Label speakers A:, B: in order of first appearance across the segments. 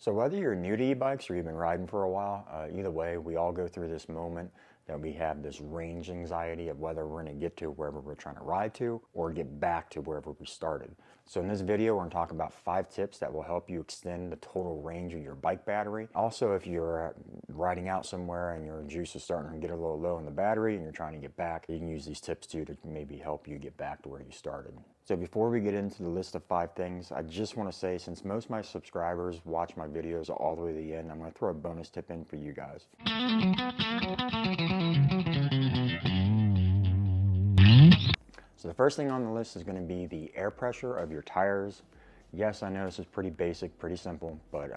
A: So whether you're new to e-bikes or you've been riding for a while, either way, we all go through this moment that we have this range anxiety of whether we're going to get to wherever we're trying to ride to or get back to wherever we started. So in this video, we're going to talk about 5 tips that will help you extend the total range of your bike battery. Also, if you're riding out somewhere and your juice is starting to get a little low in the battery and you're trying to get back, you can use these tips too to maybe help you get back to where you started. So before we get into the list of 5 things, I just want to say, since most of my subscribers watch my videos all the way to the end, I'm going to throw a bonus tip in for you guys. So the first thing on the list is going to be the air pressure of your tires. Yes, I know this is pretty basic, pretty simple, but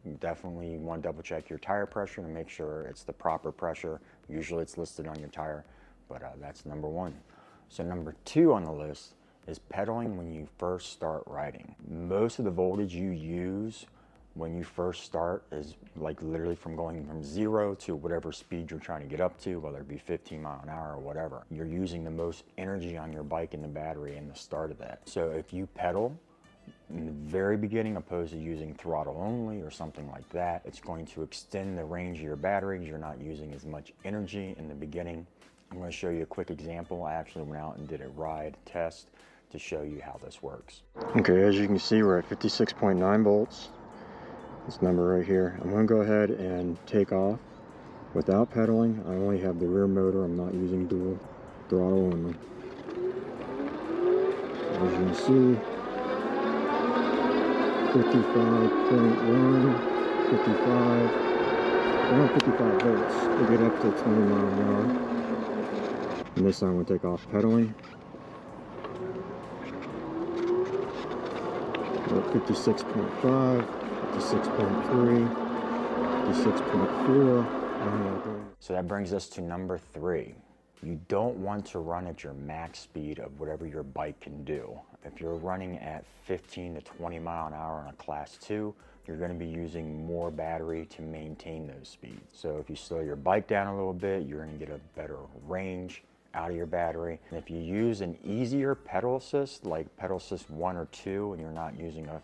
A: you definitely want to double check your tire pressure to make sure it's the proper pressure. Usually it's listed on your tire, but that's number 1. So number 2 on the list is pedaling when you first start riding. Most of the voltage you use when you first start is like literally from going from 0 to whatever speed you're trying to get up to, whether it be 15 miles an hour or whatever. You're using the most energy on your bike and the battery in the start of that. So if you pedal in the very beginning opposed to using throttle only or something like that, it's going to extend the range of your battery because you're not using as much energy in the beginning. I'm going to show you a quick example. I actually went out and did a ride test to show you how this works. Okay, as you can see, we're at 56.9 volts. This number right here. I'm going to go ahead and take off without pedaling. I only have the rear motor. I'm not using dual throttle only. So as you can see, 55.1, 55, around 55 volts to get up to 20 miles an hour. And this time I'm going to take off pedaling. We're at 56.5. 56.3, 56.4. So that brings us to number 3. You don't want to run at your max speed of whatever your bike can do. If you're running at 15 to 20 mile an hour on a class 2, you're going to be using more battery to maintain those speeds. So if you slow your bike down a little bit, you're going to get a better range out of your battery. And if you use an easier pedal assist, like pedal assist 1 or 2, and you're not using a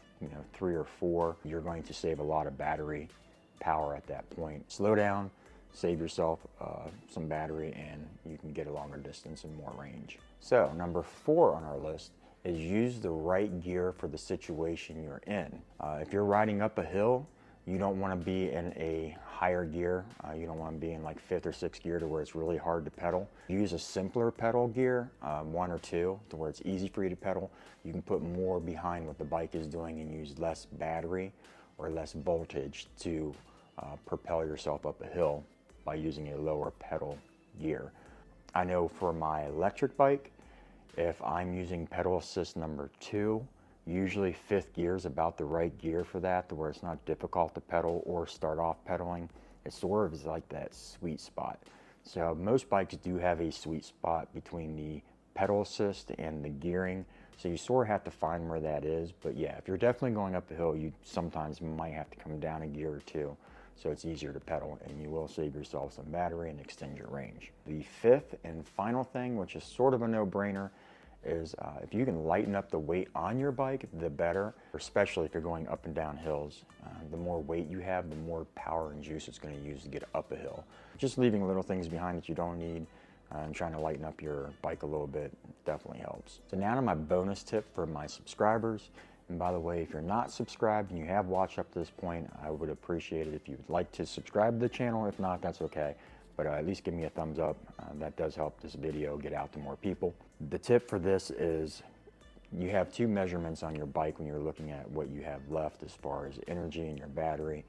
A: 3 or 4, you're going to save a lot of battery power at that point. Slow down, save yourself some battery, and you can get a longer distance and more range. So number 4 on our list is use the right gear for the situation you're in. If you're riding up a hill, you don't want to be in a higher gear. You don't want to be in like 5th or 6th gear to where it's really hard to pedal. Use a simpler pedal gear, 1 or 2, to where it's easy for you to pedal. You can put more behind what the bike is doing and use less battery or less voltage to propel yourself up a hill by using a lower pedal gear. I know for my electric bike, if I'm using pedal assist number 2, usually 5th gear is about the right gear for that, to where it's not difficult to pedal or start off pedaling. It sort of is like that sweet spot. So most bikes do have a sweet spot between the pedal assist and the gearing. So you sort of have to find where that is. But yeah, if you're definitely going up a hill, you sometimes might have to come down a gear or 2. So it's easier to pedal, and you will save yourself some battery and extend your range. The 5th and final thing, which is sort of a no-brainer, is if you can lighten up the weight on your bike, the better, especially if you're going up and down hills. The more weight you have, the more power and juice it's going to use to get up a hill. Just leaving little things behind that you don't need and trying to lighten up your bike a little bit definitely helps. So now to my bonus tip for my subscribers. And by the way, if you're not subscribed and you have watched up to this point, I would appreciate it if you would like to subscribe to the channel. If not, that's okay. But at least give me a thumbs up. That does help this video get out to more people. The tip for this is you have 2 measurements on your bike when you're looking at what you have left as far as energy in your battery.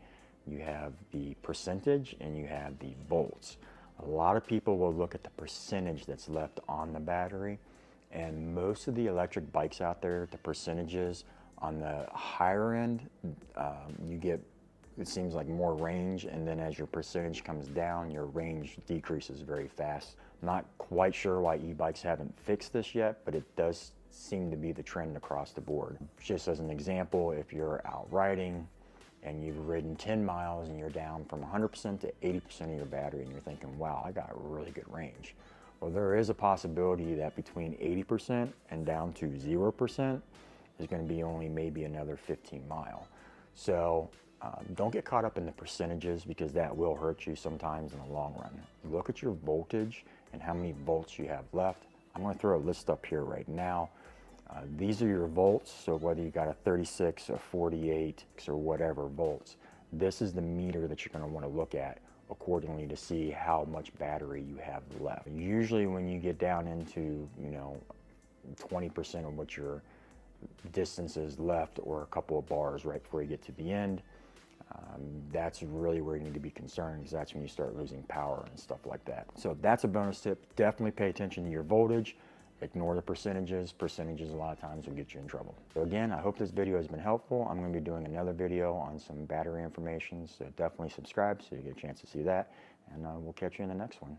A: You have the percentage and you have the volts. A lot of people will look at the percentage that's left on the battery, and most of the electric bikes out there, the percentages on the higher end, you get, it seems like, more range, and then as your percentage comes down, your range decreases very fast. Not quite sure why e-bikes haven't fixed this yet, but it does seem to be the trend across the board. Just as an example, if you're out riding and you've ridden 10 miles and you're down from 100% to 80% of your battery and you're thinking, wow, I got really good range. Well, there is a possibility that between 80% and down to 0% is going to be only maybe another 15 mile. So Don't get caught up in the percentages because that will hurt you sometimes in the long run. Look at your voltage and how many volts you have left. I'm going to throw a list up here right now. These are your volts, so whether you got a 36, a 48, or whatever volts, this is the meter that you're going to want to look at accordingly to see how much battery you have left. Usually when you get down into, 20% of what your distance is left, or a couple of bars right before you get to the end, that's really where you need to be concerned, because that's when you start losing power and stuff like that. So that's a bonus tip. Definitely pay attention to your voltage. Ignore the percentages. Percentages a lot of times will get you in trouble. So again, I hope this video has been helpful. I'm going to be doing another video on some battery information, so definitely subscribe so you get a chance to see that, and we'll catch you in the next one.